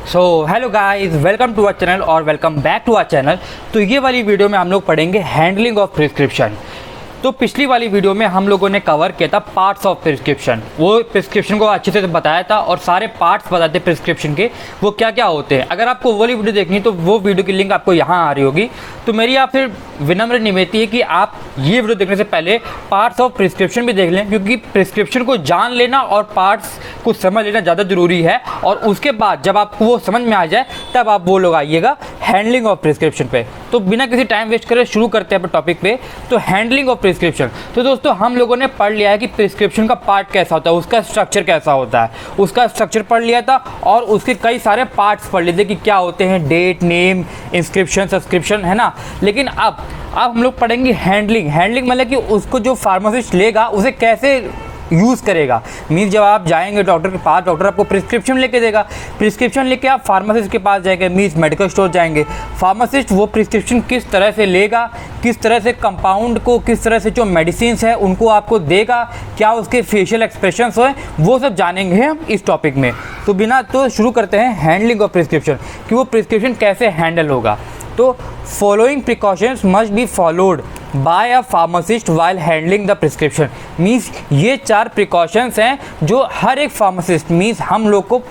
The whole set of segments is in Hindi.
So hello guys, welcome to our channel और welcome back to our channel. तो ये वाली वीडियो में हम लोग पढ़ेंगे हैंडलिंग ऑफ प्रिस्क्रिप्शन। तो पिछली वाली वीडियो में हम लोगों ने कवर किया था पार्ट्स ऑफ प्रिस्क्रिप्शन। वो प्रिस्क्रिप्शन को अच्छे से बताया था और सारे पार्ट्स बताए थे प्रिस्क्रिप्शन के, वो क्या क्या होते हैं। अगर आपको वो वाली वीडियो देखनी तो वो वीडियो की लिंक आपको यहाँ आ रही होगी। तो मेरी आपसे विनम्र निवेदन है कि आप ये वीडियो देखने से पहले पार्ट्स ऑफ प्रिस्क्रिप्शन भी देख लें, क्योंकि प्रिस्क्रिप्शन को जान लेना और पार्ट्स को समझ लेना ज़्यादा ज़रूरी है। और उसके बाद जब आपको वो समझ में आ जाए तब आप वो लोग आइएगा हैंडलिंग ऑफ प्रिस्क्रिप्शन पे। तो बिना किसी टाइम वेस्ट करे शुरू करते हैं अपने टॉपिक पे। तो हैंडलिंग ऑफ प्रिस्क्रिप्शन, तो दोस्तों हम लोगों ने पढ़ लिया है कि प्रिस्क्रिप्शन का पार्ट कैसा होता है, उसका स्ट्रक्चर कैसा होता है, उसका स्ट्रक्चर पढ़ लिया था और उसके कई सारे पार्ट्स पढ़ लिए थे कि क्या होते हैं, डेट, नेम, इंस्क्रिप्शन, सब्सक्रिप्शन, है ना। लेकिन अब हम लोग पढ़ेंगे हैंडलिंग। हैंडलिंग मतलब कि उसको जो फार्मासिस्ट लेगा उसे कैसे यूज़ करेगा। मीन्स जब आप जाएंगे डॉक्टर के पास, डॉक्टर आपको प्रिस्क्रिप्शन लेके देगा, प्रिस्क्रिप्शन लेके आप फार्मासिस्ट के पास जाएंगे, मीन्स मेडिकल स्टोर जाएंगे। फार्मासिस्ट वो प्रिस्क्रिप्शन किस तरह से लेगा, किस तरह से कंपाउंड को, किस तरह से जो मेडिसिन है उनको आपको देगा, क्या उसके फेशियल एक्सप्रेशंस हो, वो सब जानेंगे हम इस टॉपिक में। तो शुरू करते हैं हैंडलिंग ऑफ प्रिस्क्रिप्शन, कि वो प्रिस्क्रिप्शन कैसे हैंडल होगा। तो following precautions must be followed by a pharmacist while handling the prescription. Means ये 4 प्रिकॉशंस हैं जो हर एक फार्मासिस्ट मीन्स हम लोग को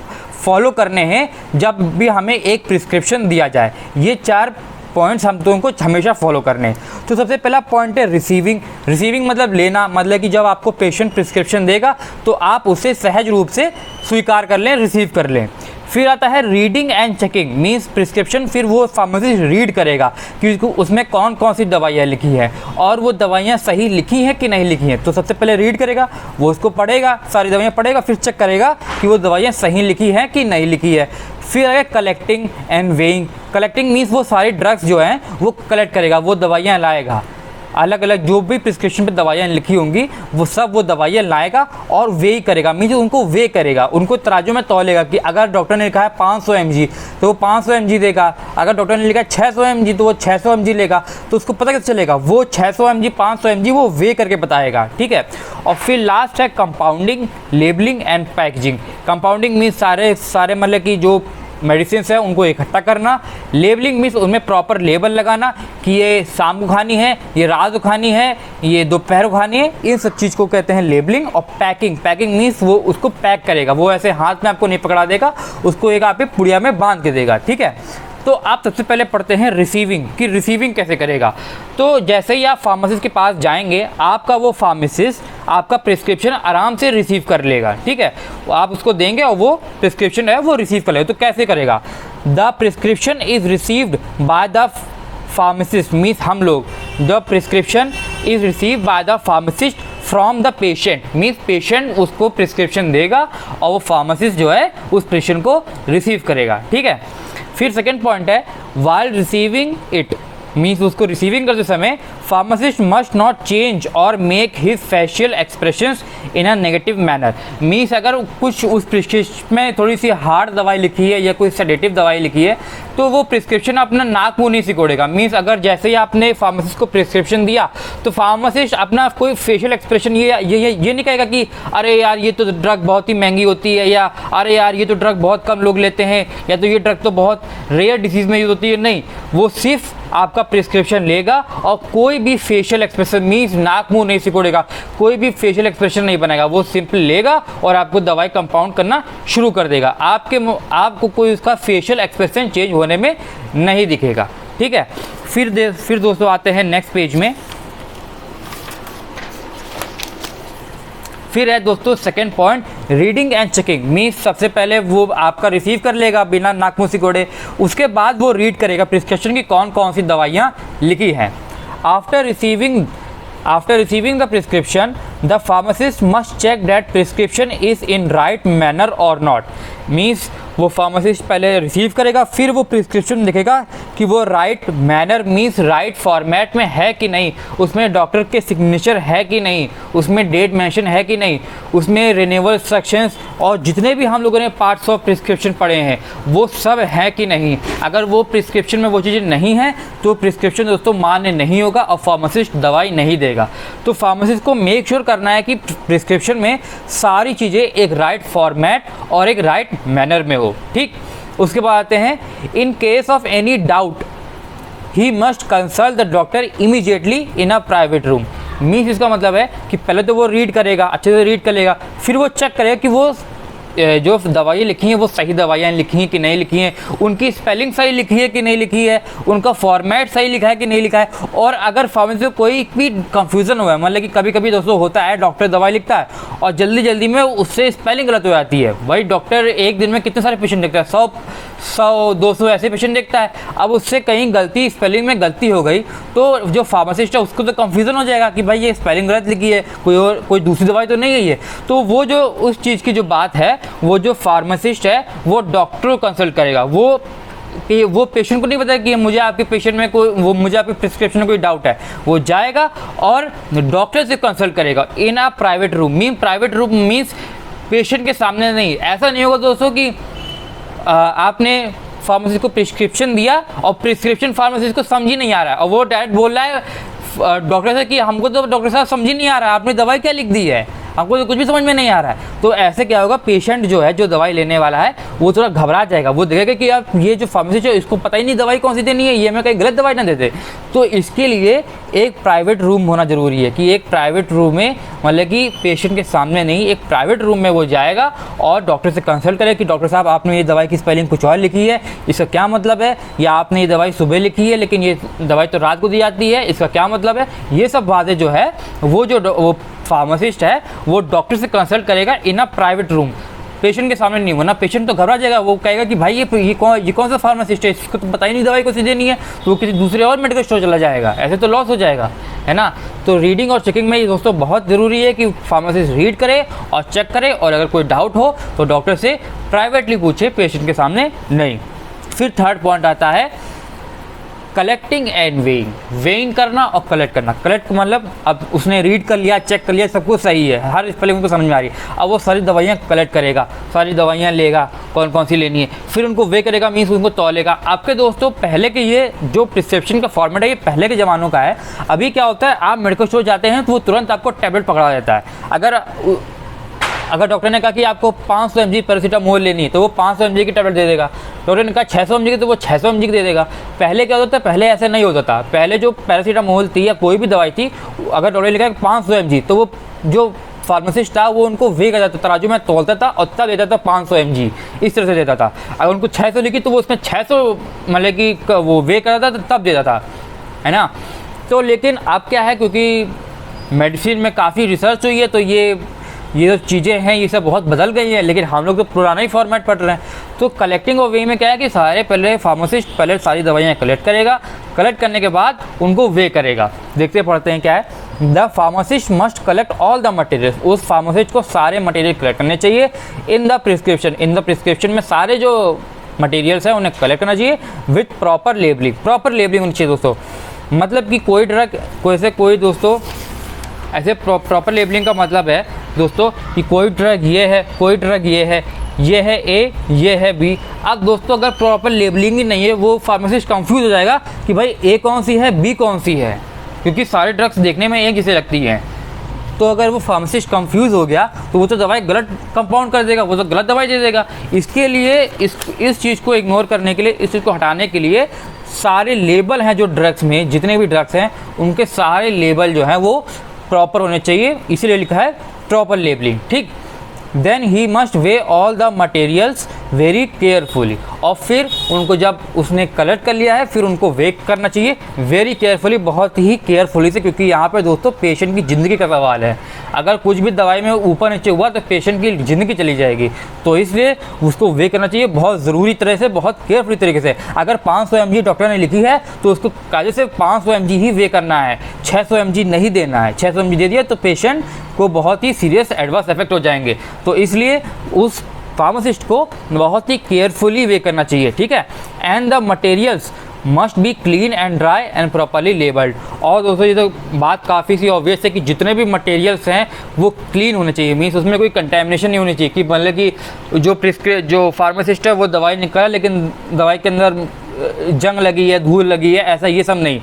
फॉलो करने हैं जब भी हमें एक प्रिस्क्रिप्शन दिया जाए। ये 4 पॉइंट्स हम लोगों को हमेशा फॉलो करने हैं। तो सबसे पहला पॉइंट है रिसीविंग। रिसीविंग मतलब लेना, मतलब कि जब आपको पेशेंट प्रिस्क्रिप्शन देगा तो आप उसे सहज रूप से स्वीकार कर लें, रिसीव कर लें। फिर आता है reading and checking. Means prescription फिर वो फार्मासिस्ट रीड करेगा कि उसमें कौन कौन सी दवाइयाँ लिखी है और वो दवाइयाँ सही लिखी हैं कि नहीं लिखी हैं। तो सबसे पहले रीड करेगा, वो उसको पढ़ेगा, सारी दवाइयाँ पढ़ेगा, फिर चेक करेगा कि वो दवाइयाँ सही लिखी हैं कि नहीं लिखी है। फिर आएगा collecting and weighing. Collecting means वो सारी ड्रग्स जो हैं वो कलेक्ट करेगा, वो दवाइयाँ लाएगा, अलग अलग जो भी प्रिस्क्रिप्शन पे दवाइयाँ लिखी होंगी वो दवाइयाँ लाएगा और वे करेगा। मीन्स उनको वे करेगा, उनको तराजू में तौलेगा कि अगर डॉक्टर ने लिखा है 500 mg तो वो 500 mg देगा, अगर डॉक्टर ने लिखा है 600 mg तो वो 600 mg लेगा। तो उसको पता कैसे चलेगा, वो 600 mg 500 mg वो वे करके बताएगा, ठीक है। और फिर लास्ट है compounding, labelling and packaging. Compounding means सारे मतलब कि जो मेडिसिन है उनको इकट्ठा करना। लेबलिंग मीन्स उनमें प्रॉपर लेबल लगाना कि ये शाम को खानी है, ये रात को खानी है, ये दोपहर को खानी है, इन सब चीज़ को कहते हैं लेबलिंग। और पैकिंग, पैकिंग मीन्स वो उसको पैक करेगा, वो ऐसे हाथ में आपको नहीं पकड़ा देगा, उसको एक आप पुड़िया में बांध के देगा, ठीक है। तो आप सबसे पहले पढ़ते हैं रिसीविंग, कि रिसीविंग कैसे करेगा। तो जैसे ही आप फार्मासिस्ट के पास जाएंगे आपका वो फार्मासिस्ट आपका प्रिस्क्रिप्शन आराम से रिसीव कर लेगा, ठीक है। आप उसको देंगे और वो प्रिस्क्रिप्शन है वो रिसीव कर लेगा। तो कैसे करेगा, the prescription is received by the pharmacist. Means हम लोग the prescription is received by the pharmacist from the patient. Means patient उसको प्रिस्क्रिप्शन देगा और वो फार्मासिस्ट जो है उस पेशेंट को रिसीव करेगा, ठीक है। फिर सेकेंड पॉइंट है वाइल रिसीविंग इट। मीन्स उसको रिसीविंग करते समय फार्मासिस्ट मस्ट नॉट चेंज और make his facial expressions in a negative manner. Means अगर कुछ उस प्रिस्क्रिप्शन में थोड़ी सी हार्ड दवाई लिखी है या कोई सेडेटिव दवाई लिखी है तो वो प्रिस्क्रिप्शन अपना नाक मुँह नहीं सिकोड़ेगा। मीन्स अगर जैसे ही आपने फार्मासिस्ट को प्रिस्क्रिप्शन दिया तो फार्मासिस्ट अपना कोई फेशियल एक्सप्रेशन ये नहीं कहेगा कि अरे यार ये तो ड्रग बहुत ही महंगी होती है, या अरे यार ये तो ड्रग बहुत कम लोग लेते हैं, या तो ये ड्रग तो बहुत रेयर डिसीज़ में यूज़ होती है। नहीं, वो सिर्फ आपका प्रिस्क्रिप्शन लेगा और कोई भी फेशियल एक्सप्रेशन मीन्स नाक मुंह नहीं सिकोड़ेगा, कोई भी फेशियल एक्सप्रेशन नहीं बनाएगा। वो सिंपल लेगा और आपको दवाई कंपाउंड करना शुरू कर देगा। आपको कोई उसका फेशियल एक्सप्रेशन चेंज होने में नहीं दिखेगा, ठीक है। फिर दोस्तों आते हैं नेक्स्ट पेज में। फिर है दोस्तों second point reading and checking. Means सबसे पहले वो आपका रिसीव कर लेगा बिना नाक मुँह सिकोड़े, उसके बाद वो रीड करेगा प्रिस्क्रिप्शन की कौन कौन सी दवाइयाँ लिखी हैं। After receiving the prescription the pharmacist must check that prescription is in right manner और नॉट। मीन्स वो फार्मासिस्ट पहले रिसीव करेगा, फिर वो प्रिस्क्रिप्शन देखेगा कि वो right manner means right format में है कि नहीं, उसमें डॉक्टर के सिग्नेचर है कि नहीं, उसमें डेट मेंशन है कि नहीं, उसमें रिन्यूअल इंस्ट्रक्शंस और जितने भी हम लोगों ने पार्ट्स ऑफ प्रिस्क्रिप्शन पढ़े हैं वो सब है कि नहीं। अगर वो प्रिस्क्रिप्शन में वो चीज़ें नहीं हैं तो प्रिस्क्रिप्शन दोस्तों मान्य नहीं होगा और फार्मासिस्ट दवाई नहीं देगा। तो फार्मासिस्ट को मेक श्योर करना है कि प्रिस्क्रिप्शन में सारी चीज़ें एक राइट फॉर्मेट और एक राइट मैनर में हो, ठीक। उसके बाद आते हैं in case of any doubt he must consult the doctor immediately in a private room. Means इसका मतलब है कि पहले तो वो रीड करेगा, अच्छे से रीड करेगा, फिर वो चेक करेगा कि वो जो दवाइयाँ लिखी हैं वो सही दवाइयाँ लिखी हैं कि नहीं लिखी हैं, उनकी स्पेलिंग सही लिखी है कि नहीं लिखी है, उनका फॉर्मेट सही लिखा है कि नहीं लिखा है। और अगर फार्मेसी में कोई भी कंफ्यूजन हुआ है, मतलब कि कभी कभी दोस्तों होता है डॉक्टर दवाई लिखता है और जल्दी जल्दी में उससे स्पेलिंग गलत हो जाती है। भाई डॉक्टर एक दिन में कितने सारे पेशेंट देखता है, 100-200 ऐसे पेशेंट देखता है। अब उससे कहीं गलती स्पेलिंग में गलती हो गई तो जो फार्मासिस्ट है उसको तो कंफ्यूजन हो जाएगा कि भाई ये स्पेलिंग गलत लिखी है, कोई दूसरी दवाई तो नहीं है ये। तो वो जो उस चीज़ की जो बात है वो जो फार्मासिस्ट है वो डॉक्टर को कंसल्ट करेगा। वो पेशेंट को नहीं बताया कि मुझे आपके पेशेंट में मुझे आपके प्रिस्क्रिप्शन में कोई डाउट है, वो जाएगा और डॉक्टर से कंसल्ट करेगा in a private room. Private room means patient के सामने नहीं। ऐसा नहीं होगा दोस्तों कि आपने फार्मेसी को प्रिस्क्रिप्शन दिया और प्रिस्क्रिप्शन फार्मेसी को समझ ही नहीं आ रहा है और वो डायरेक्ट बोल रहा है डॉक्टर से कि हमको तो डॉक्टर साहब समझ ही नहीं आ रहा है, आपने दवाई क्या लिख दी है, हमको तो कुछ भी समझ में नहीं आ रहा है। तो ऐसे क्या होगा, पेशेंट जो है जो दवाई लेने वाला है वो थोड़ा घबरा जाएगा, वो देखेगा कि यार ये जो फार्मेसिस्ट है इसको पता ही नहीं दवाई कौन सी देनी है, ये हमें कहीं गलत दवाई ना दे दे। तो इसके लिए एक प्राइवेट रूम होना ज़रूरी है कि एक प्राइवेट रूम में, मतलब कि पेशेंट के सामने नहीं, एक प्राइवेट रूम में वो जाएगा और डॉक्टर से कंसल्ट करे कि डॉक्टर साहब आपने ये दवाई की स्पेलिंग कुछ और लिखी है, इसका क्या मतलब है, या आपने ये दवाई सुबह लिखी है लेकिन ये दवाई तो रात को दी जाती है, इसका क्या मतलब है। ये सब बातें जो है वो फार्मासिस्ट है वो डॉक्टर से कंसल्ट करेगा in a private room, patient के सामने नहीं। वरना पेशेंट तो घबरा जाएगा, वो कहेगा कि भाई ये कौन सा फार्मासिस्ट है, इसको तो पता ही नहीं दवाई को सी देनी है, तो वो किसी दूसरे और मेडिकल स्टोर चला जाएगा, ऐसे तो लॉस हो जाएगा, है ना। तो रीडिंग और चेकिंग में ये दोस्तों बहुत ज़रूरी है कि फार्मासिस्ट रीड करे और चेक करे, और अगर कोई डाउट हो तो डॉक्टर से प्राइवेटली पूछे, पेशेंट के सामने नहीं। फिर थर्ड पॉइंट आता है कलेक्टिंग एंड वेइंग करना और कलेक्ट करना। कलेक्ट मतलब अब उसने रीड कर लिया, चेक कर लिया, सब कुछ सही है, हर स्पेलिंग उनको समझ में आ रही है, अब वो सारी दवाइयाँ कलेक्ट करेगा, सारी दवाइयाँ लेगा, कौन कौन सी लेनी है, फिर उनको वे करेगा, मीन्स उनको तौलेगा। आपके दोस्तों पहले के ये जो प्रिस्क्रिप्शन का फॉर्मेट है ये पहले के ज़मानों का है। अभी क्या होता है, आप मेडिकल स्टोर जाते हैं तो वो तुरंत आपको टैबलेट पकड़ा देता है। अगर डॉक्टर ने कहा कि आपको 500 mg पैरासीटामोल लेनी है तो वो 500 mg की टैबलेट दे देगा। डॉक्टर ने कहा 600 mg की तो वो 600 mg की दे देगा। पहले क्या होता था, पहले ऐसा नहीं होता था। पहले जो पैरासीटामोल थी या कोई भी दवाई थी, अगर डॉक्टर ने लिखा 500 mg तो वो जो फार्मासिस्ट था वो उनको वे करता था, तराजू में तोलता था और तब देता था 500 mg, इस तरह से देता था। अगर उनको 600 लिखी तो वो उसमें 600 मतलब कि वो वे करता था तब देता था, है ना। तो लेकिन अब क्या है, क्योंकि मेडिसिन में काफ़ी रिसर्च हुई है तो ये जो चीज़ें हैं ये सब बहुत बदल गई हैं, लेकिन हम लोग तो पुराना ही फॉर्मेट पढ़ रहे हैं। तो कलेक्टिंग और वे में क्या है कि पहले फार्मासिस्ट पहले सारी दवाइयाँ कलेक्ट करेगा, कलेक्ट करने के बाद उनको वे करेगा। देखते पढ़ते हैं क्या है, the pharmacist must collect all the material. उस फार्मासिस्ट को सारे मटेरियल कलेक्ट करने चाहिए इन द प्रिस्क्रिप्शन में सारे जो मटेरियल्स हैं उन्हें कलेक्ट करना चाहिए विथ प्रॉपर लेबलिंग होनी चाहिए दोस्तों। मतलब कि कोई ड्रग दोस्तों ऐसे प्रॉपर लेबलिंग का मतलब है दोस्तों कि कोई ड्रग ये है, कोई ड्रग ये है, ये है ए, ये है बी। अब दोस्तों अगर प्रॉपर लेबलिंग ही नहीं है वो फार्मासिस्ट कंफ्यूज हो जाएगा कि भाई ए कौन सी है, बी कौन सी है, क्योंकि सारे ड्रग्स देखने में एक जैसे लगती हैं। तो अगर वो फार्मासिस्ट कंफ्यूज हो गया तो वो तो दवाई गलत कंपाउंड कर देगा, वो तो गलत दवाई दे देगा। इसके लिए इस चीज़ को इग्नोर करने के लिए, इस चीज़ को हटाने के लिए सारे लेबल हैं जो ड्रग्स में, जितने भी ड्रग्स हैं उनके सारे लेबल जो हैं वो प्रॉपर होने चाहिए, इसीलिए लिखा है प्रॉपर लेबलिंग, ठीक। Then he must weigh all the materials very carefully. और फिर उनको जब उसने कलेक्ट कर लिया है फिर उनको वे करना चाहिए वेरी केयरफुली, बहुत ही केयरफुली से, क्योंकि यहाँ पे दोस्तों पेशेंट की ज़िंदगी का सवाल है। अगर कुछ भी दवाई में ऊपर नीचे हुआ तो पेशेंट की ज़िंदगी चली जाएगी, तो इसलिए उसको वे करना चाहिए बहुत ज़रूरी तरह से, बहुत केयरफुली तरीके से। अगर 500 mg डॉक्टर ने लिखी है तो उसको कायदे से 500 mg ही वे करना है, 600 mg नहीं देना है। 600 mg दे दिया तो पेशेंट को बहुत ही सीरियस एडवर्स इफेक्ट हो जाएंगे। तो इसलिए उस फार्मासिस्ट को बहुत ही केयरफुली वे करना चाहिए, ठीक है। And the materials must be clean and dry and properly labelled. और दोस्तों ये तो बात काफ़ी सी ऑब्वियस है कि जितने भी मटेरियल्स हैं वो क्लीन होने चाहिए, मीन्स उसमें कोई कंटेमिनेशन नहीं होनी चाहिए कि मतलब कि जो फार्मासिस्ट है वो दवाई निकाला लेकिन दवाई के अंदर जंग लगी है, धूल लगी है, ऐसा ये सब नहीं,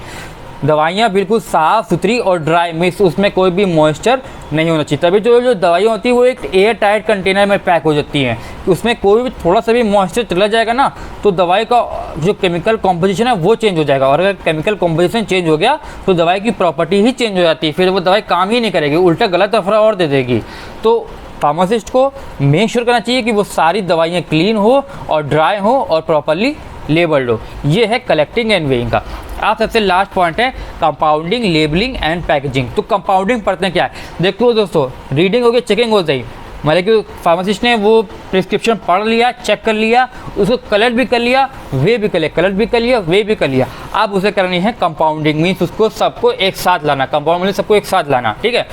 दवाइयाँ बिल्कुल साफ़ सुथरी और ड्राई, मिक्स उसमें कोई भी मॉइस्चर नहीं होना चाहिए। तभी जो दवाइयाँ होती है वो एक एयर टाइट कंटेनर में पैक हो जाती हैं, उसमें कोई भी थोड़ा सा भी मॉइस्चर चला जाएगा ना तो दवाई का जो केमिकल कॉम्पोजिशन है वो चेंज हो जाएगा, और अगर केमिकल कॉम्पोजिशन चेंज हो गया तो दवाई की प्रॉपर्टी ही चेंज हो जाती है, फिर वो दवाई काम ही नहीं करेगी, उल्टा गलत अफरा और दे देगी। तो फार्मासिस्ट को मेक श्योर करना चाहिए कि वो सारी दवाइयाँ क्लीन हो और ड्राई हो और प्रॉपरली लेबल्ड हो। ये है कलेक्टिंग एंड वेइंग का। आप सबसे लास्ट पॉइंट है कंपाउंडिंग, लेबलिंग एंड पैकेजिंग। तो कंपाउंडिंग पढ़ते हैं क्या है, देखो दोस्तों, रीडिंग हो गई, चेकिंग हो गई, मतलब कि फार्मासिस्ट ने वो प्रिस्क्रिप्शन पढ़ लिया, चेक कर लिया, उसको कलर भी कर लिया, वे भी कर लिया, कलर भी कर लिया, वे भी कर लिया। अब उसे करनी है कंपाउंडिंग, मीन्स उसको सबको एक साथ लाना, कंपाउंड में सबको एक साथ लाना, ठीक है।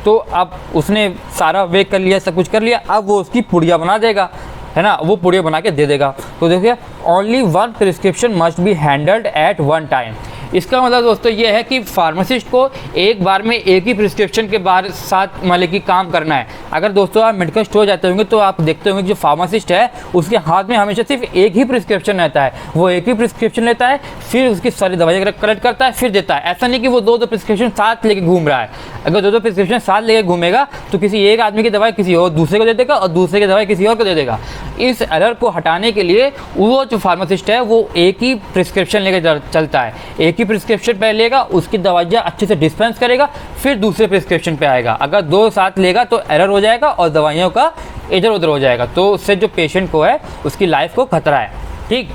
तो अब उसने सारा वे कर लिया, सब कुछ कर लिया, अब वो उसकी पुड़िया बना देगा, है ना, वो पुड़िया बना के दे देगा। तो देखिए, only one prescription must be handled at one time. इसका मतलब दोस्तों ये है कि फार्मासिस्ट को एक बार में एक ही प्रिस्क्रिप्शन के बारे साथ मतलब कि काम करना है। अगर दोस्तों आप मेडिकल स्टोर जाते होंगे तो आप देखते होंगे कि जो फार्मासिस्ट है उसके हाथ में हमेशा सिर्फ एक ही प्रिस्क्रिप्शन रहता है, वो एक ही प्रिस्क्रिप्शन लेता है, फिर उसकी सारी दवाइयाँ कलेक्ट करता है, फिर देता है। ऐसा नहीं कि वो दो प्रिस्क्रिप्शन साथ लेके घूम रहा है। अगर दो प्रिस्क्रिप्शन साथ लेके घूमेगा तो किसी एक आदमी की दवाई किसी और दूसरे को दे देगा और दूसरे की दवाई किसी और को दे देगा। इस एरर को हटाने के लिए वो जो फार्मासिस्ट है वो एक ही प्रिस्क्रिप्शन लेकर चलता है, एक ही प्रिस्क्रिप्शन पे लेगा, उसकी दवाइयाँ अच्छे से डिस्पेंस करेगा, फिर दूसरे प्रिस्क्रिप्शन पे आएगा। अगर दो साथ लेगा तो एरर हो जाएगा और दवाइयों का इधर उधर हो जाएगा, तो उससे जो पेशेंट को है उसकी लाइफ को खतरा है, ठीक।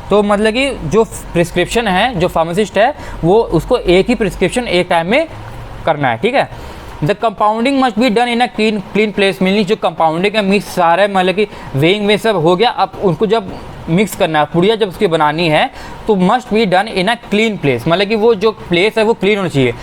तो मतलब कि जो प्रिस्क्रिप्शन है, जो फार्मासिस्ट है वो उसको एक ही प्रिस्क्रिप्शन एक टाइम में करना है, ठीक है। The compounding must be done in a clean place, meaning जो कंपाउंडिंग है मिक्स सारे मतलब कि वेइंग में सब हो गया, अब उनको जब मिक्स करना है, पुड़िया जब उसकी बनानी है तो must be done in a clean place, मतलब कि वो जो प्लेस है वो क्लीन होना चाहिए।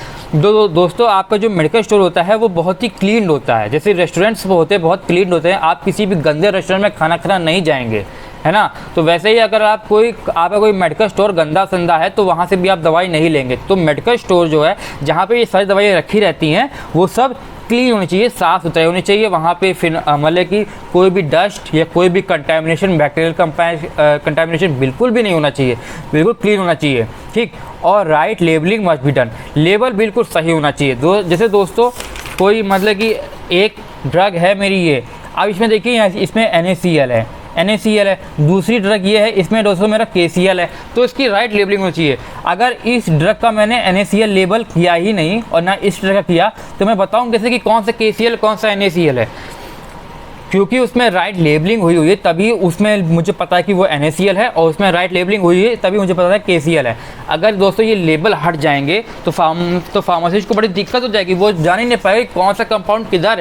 दोस्तों आपका जो मेडिकल स्टोर होता है वो बहुत ही क्लीन होता है, जैसे रेस्टोरेंट्स होते हैं बहुत क्लीन होते हैं, आप किसी भी गंदे रेस्टोरेंट में खाना खाना नहीं जाएंगे, है ना। तो वैसे ही अगर आपका कोई मेडिकल स्टोर गंदा संदा है तो वहाँ से भी आप दवाई नहीं लेंगे। तो मेडिकल स्टोर जो है जहाँ पे ये सारी दवाइयाँ रखी रहती हैं वो सब क्लीन होनी चाहिए, साफ़ सुथरे होनी चाहिए। वहाँ पे फिर मतलब कि कोई भी डस्ट या कोई भी कंटामिनेशन, बैक्टीरियल कंटामिनेशन बिल्कुल भी नहीं होना चाहिए, बिल्कुल क्लीन होना चाहिए, ठीक। और right labelling must be done, label बिल्कुल सही होना चाहिए। जैसे दोस्तों कोई मतलब कि एक ड्रग है मेरी ये, अब इसमें देखिए इसमें NaCl है, NaCl है, दूसरी ड्रग ये है, इसमें दोस्तों मेरा KCl है, तो इसकी राइट लेबलिंग होनी चाहिए। अगर इस ड्रग का मैंने NaCl लेबल किया ही नहीं और ना इस ड्रग का किया तो मैं बताऊं कैसे कि कौन सा KCl कौन सा NaCl है, क्योंकि उसमें राइट लेबलिंग हुई है तभी उसमें मुझे पता है कि वो NaCl है, और उसमें राइट लेबलिंग हुई है तभी मुझे पता है KCl है। अगर दोस्तों ये लेबल हट जाएंगे तो फार्मासिस्ट को बड़ी दिक्कत हो जाएगी, वो जान ही नहीं पाएगा कौन सा कंपाउंड किधर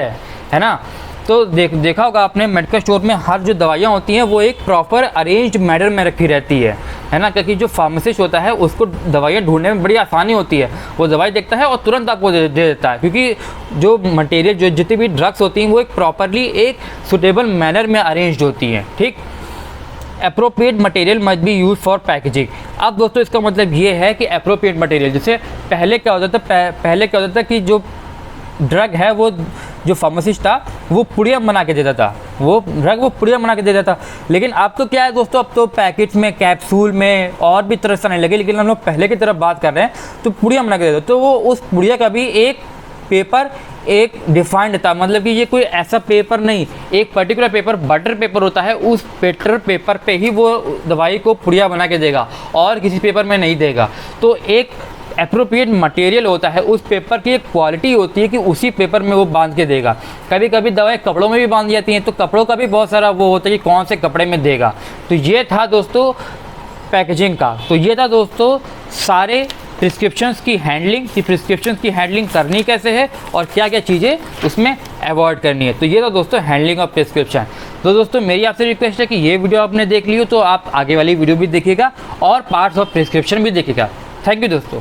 है ना। तो देखा होगा आपने मेडिकल स्टोर में हर जो दवाइयाँ होती हैं वो एक प्रॉपर अरेंज्ड मैनर में रखी रहती है ना, क्योंकि जो फार्मासिस्ट होता है उसको दवाइयाँ ढूंढने में बड़ी आसानी होती है, वो दवाई देखता है और तुरंत आपको दे देता है, क्योंकि जो मटेरियल जो जितनी भी ड्रग्स होती हैं वो एक प्रॉपरली एक सुटेबल मैनर में अरेंज्ड होती हैं, ठीक। Appropriate material must be use for packaging. अब दोस्तों इसका मतलब ये है कि अप्रोप्रिएट मटेरियल, जैसे पहले क्या होता था कि जो ड्रग है वो जो फार्मासिस्ट था वो पुड़िया बना के देता था, वो ड्रग वो पुड़िया बना के देता था। लेकिन अब तो क्या है दोस्तों, अब तो पैकेट में, कैप्सूल में और भी तरह से आने लगे, लेकिन हम लोग पहले की तरफ बात कर रहे हैं तो पुड़िया बना के देता। तो वो उस पुड़िया का भी एक पेपर एक डिफाइंड था, मतलब कि ये कोई ऐसा पेपर नहीं, एक पर्टिकुलर पेपर बटर पेपर होता है, उस बटर पेपर पे ही वो दवाई को पुड़िया बना के देगा और किसी पेपर में नहीं देगा। तो एक एप्रोप्रिएट मटेरियल होता है, उस पेपर की एक क्वालिटी होती है कि उसी पेपर में वो बांध के देगा। कभी कभी दवाएं कपड़ों में भी बांध जाती हैं, तो कपड़ों का भी बहुत सारा वो होता है कि कौन से कपड़े में देगा। तो ये था दोस्तों पैकेजिंग का। तो ये था दोस्तों सारे प्रिस्क्रिप्शंस की हैंडलिंग करनी कैसे है और क्या क्या चीज़ें उसमें अवॉइड करनी है। तो ये था दोस्तों हैंडलिंग ऑफ प्रिस्क्रिप्शन। तो दोस्तों मेरी आपसे रिक्वेस्ट है कि ये वीडियो आपने देख ली हो तो आप आगे वाली वीडियो भी देखिएगा और पार्ट्स ऑफ प्रिस्क्रिप्शन भी देखिएगा। थैंक यू दोस्तों।